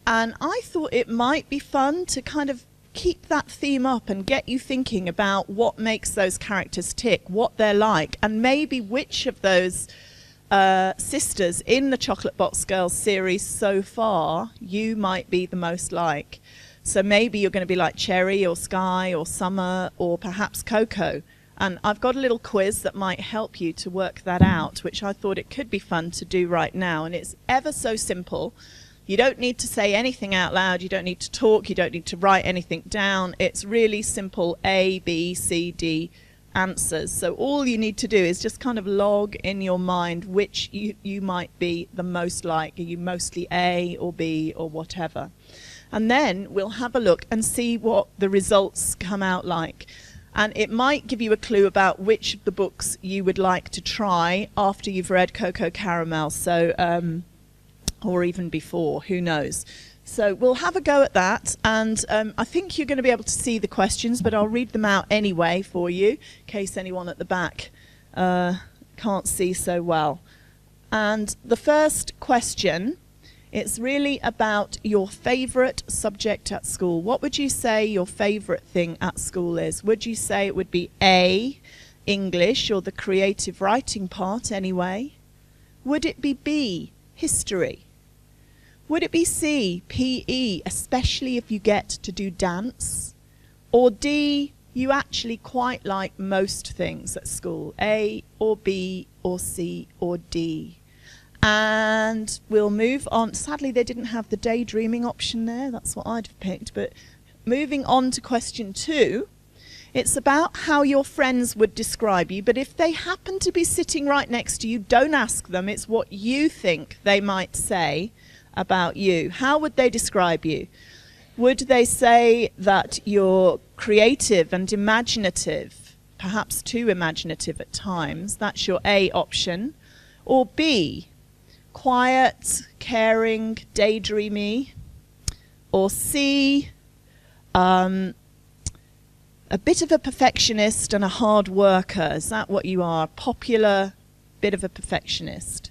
And I thought it might be fun to kind of keep that theme up and get you thinking about what makes those characters tick, what they're like, and maybe which of those sisters in the Chocolate Box Girls series so far you might be the most like. So maybe you're going to be like Cherry or Sky or Summer or perhaps Coco. And I've got a little quiz that might help you to work that out, which I thought it could be fun to do right now. And it's ever so simple. You don't need to say anything out loud. You don't need to talk. You don't need to write anything down. It's really simple A, B, C, D answers. So all you need to do is just kind of log in your mind which you might be the most like. Are you mostly A or B or whatever? And then we'll have a look and see what the results come out like. And it might give you a clue about which of the books you would like to try after you've read Coco Caramel, so or even before, who knows. So we'll have a go at that, and I think you're going to be able to see the questions, but I'll read them out anyway for you, in case anyone at the back can't see so well. And the first question, it's really about your favourite subject at school. What would you say your favourite thing at school is? Would you say it would be A, English, or the creative writing part anyway? Would it be B, history? Would it be C, PE, especially if you get to do dance? Or D, you actually quite like most things at school, A or B or C or D? And we'll move on. Sadly, they didn't have the daydreaming option there. That's what I'd have picked. But moving on to question 2, it's about how your friends would describe you. But if they happen to be sitting right next to you, don't ask them. It's what you think they might say about you. How would they describe you? Would they say that you're creative and imaginative, perhaps too imaginative at times? That's your A option. Or B, quiet, caring, daydreamy? Or C, a bit of a perfectionist and a hard worker? Is that what you are? Popular, bit of a perfectionist?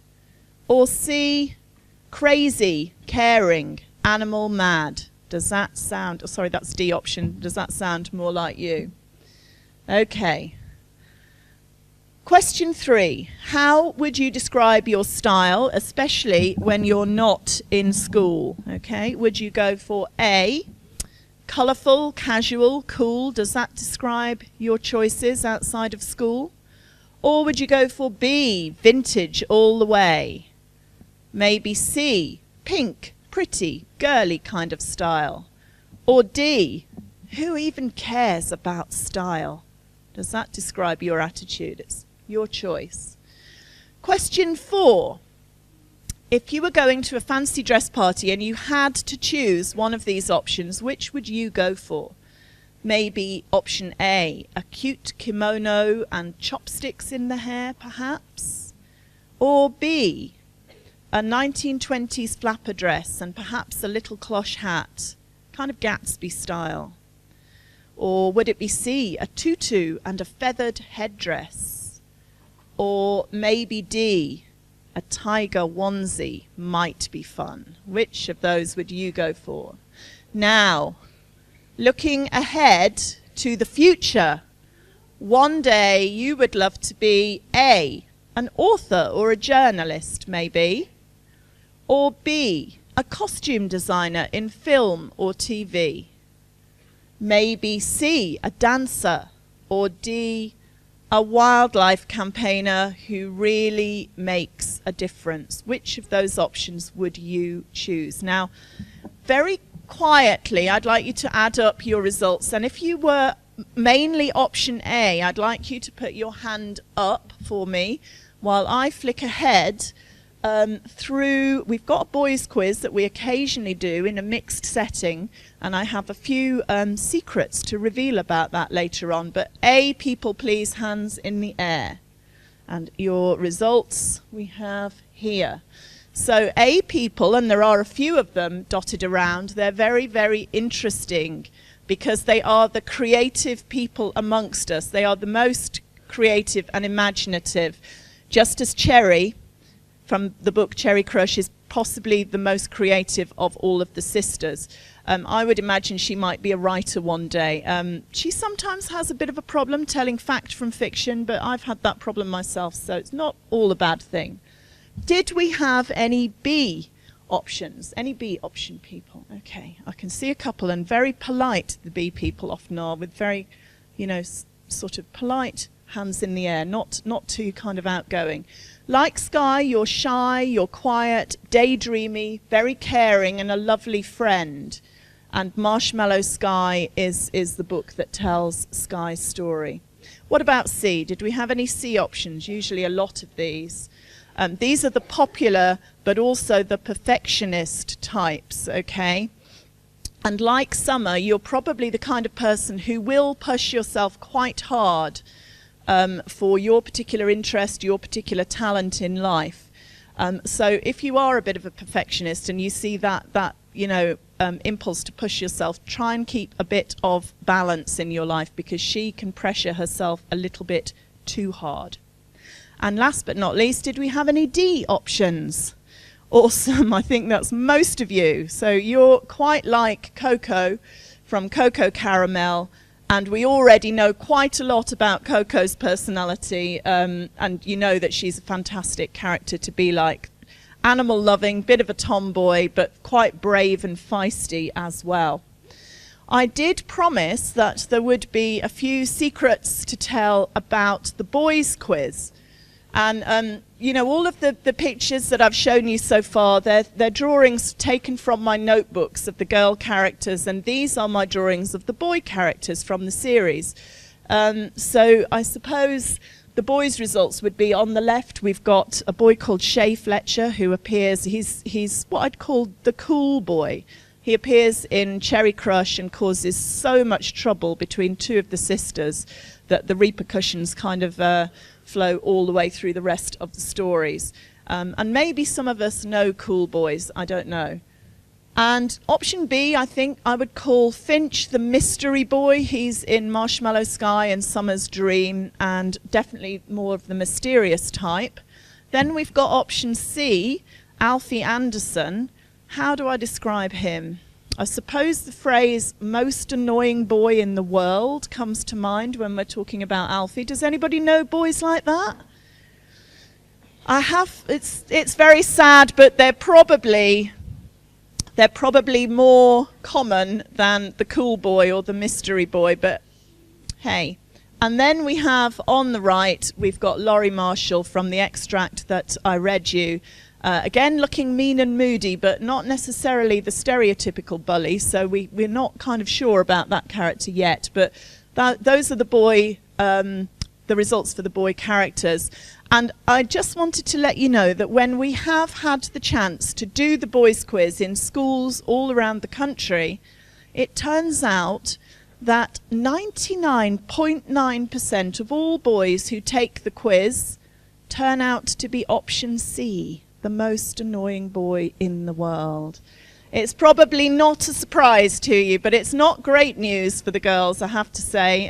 Or C, crazy, caring, animal, mad? Does that sound, oh, sorry, that's D option. Does that sound more like you? Okay. Question 3, how would you describe your style, especially when you're not in school? Okay, would you go for A, colourful, casual, cool? Does that describe your choices outside of school? Or would you go for B, vintage all the way? Maybe C, pink, pretty, girly kind of style? Or D, who even cares about style? Does that describe your attitude? It's your choice. Question 4. If you were going to a fancy dress party and you had to choose one of these options, which would you go for? Maybe option A, a cute kimono and chopsticks in the hair, perhaps? Or B, a 1920s flapper dress and perhaps a little cloche hat, kind of Gatsby style? Or would it be C, a tutu and a feathered headdress? Or maybe D, a tiger onesie might be fun? Which of those would you go for? Now, looking ahead to the future, one day you would love to be A, an author or a journalist maybe, or B, a costume designer in film or TV. Maybe C, a dancer, or D, a wildlife campaigner who really makes a difference. Which of those options would you choose? Now, very quietly, I'd like you to add up your results. And if you were mainly option A, I'd like you to put your hand up for me while I flick ahead through. We've got a boys quiz that we occasionally do in a mixed setting, and I have a few secrets to reveal about that later on. But A, people please, hands in the air. And your results we have here. So A, people, and there are a few of them dotted around, they're very, very interesting because they are the creative people amongst us. They are the most creative and imaginative. Just as Cherry from the book Cherry Crush is possibly the most creative of all of the sisters. I would imagine she might be a writer one day. She sometimes has a bit of a problem telling fact from fiction, but I've had that problem myself, so it's not all a bad thing. Did we have any B options? Any B option people? Okay, I can see a couple, and very polite the B people often are, with very, you know, sort of polite hands in the air, not too kind of outgoing. Like Skye, you're shy, you're quiet, daydreamy, very caring, and a lovely friend. And Marshmallow Skye is the book that tells Skye's story. What about C? Did we have any C options? Usually a lot of these. These are the popular, but also the perfectionist types, okay? And like Summer, you're probably the kind of person who will push yourself quite hard for your particular interest, your particular talent in life. So if you are a bit of a perfectionist and you see that you know, impulse to push yourself, try and keep a bit of balance in your life, because she can pressure herself a little bit too hard. And last but not least, did we have any D options? Awesome, I think that's most of you. So you're quite like Coco from Coco Caramel, and we already know quite a lot about Coco's personality, and you know that she's a fantastic character to be like. Animal loving, bit of a tomboy, but quite brave and feisty as well. I did promise that there would be a few secrets to tell about the boys' quiz. And, you know, all of the pictures that I've shown you so far, they're drawings taken from my notebooks of the girl characters, and these are my drawings of the boy characters from the series. So I suppose the boys' results would be on the left. We've got a boy called Shay Fletcher who appears, he's what I'd call the cool boy. He appears in Cherry Crush and causes so much trouble between two of the sisters that the repercussions kind of flow all the way through the rest of the stories. And maybe some of us know cool boys, I don't know. And option B, I think I would call Finch the mystery boy. He's in Marshmallow Skye and Summer's Dream, and definitely more of the mysterious type. Then we've got option C, Alfie Anderson. How do I describe him? I suppose the phrase most annoying boy in the world comes to mind when we're talking about Alfie. Does anybody know boys like that? I have. It's very sad, but they're probably more common than the cool boy or the mystery boy, but hey. And then we have on the right, we've got Laurie Marshall from the extract that I read you. Again, looking mean and moody, but not necessarily the stereotypical bully, so we're not kind of sure about that character yet. But those are the results for the boy characters. And I just wanted to let you know that when we have had the chance to do the boys' quiz in schools all around the country, it turns out that 99.9% of all boys who take the quiz turn out to be option C, the most annoying boy in the world. It's probably not a surprise to you, but it's not great news for the girls, I have to say.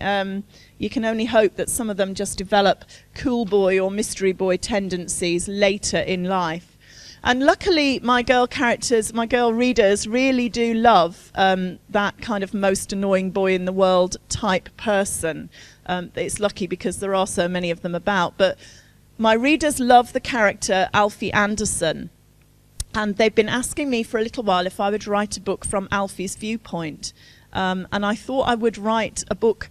You can only hope that some of them just develop cool boy or mystery boy tendencies later in life. And luckily, my girl characters, my girl readers really do love that kind of most annoying boy in the world type person. It's lucky because there are so many of them about. But my readers love the character Alfie Anderson. And they've been asking me for a little while if I would write a book from Alfie's viewpoint. And I thought I would write a book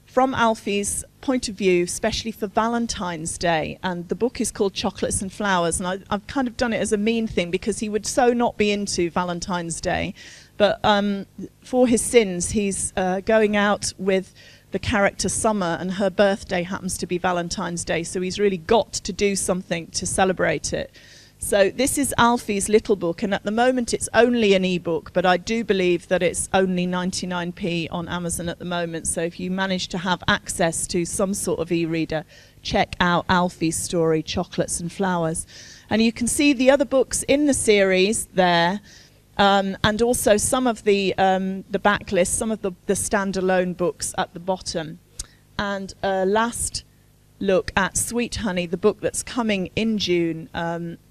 from Alfie's point of view, especially for Valentine's Day. And the book is called Chocolates and Flowers. And I've kind of done it as a mean thing because he would so not be into Valentine's Day. But for his sins, he's going out with the character Summer, and her birthday happens to be Valentine's Day. So he's really got to do something to celebrate it. So this is Alfie's little book, and at the moment it's only an ebook, but I do believe that it's only 99p on Amazon at the moment. So if you manage to have access to some sort of e-reader, check out Alfie's story, Chocolates and Flowers. And you can see the other books in the series there, and also some of the backlist, some of the standalone books at the bottom. And last look at Sweet Honey, the book that's coming in June,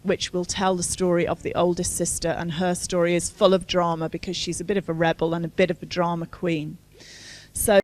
which will tell the story of the oldest sister, and her story is full of drama because she's a bit of a rebel and a bit of a drama queen. So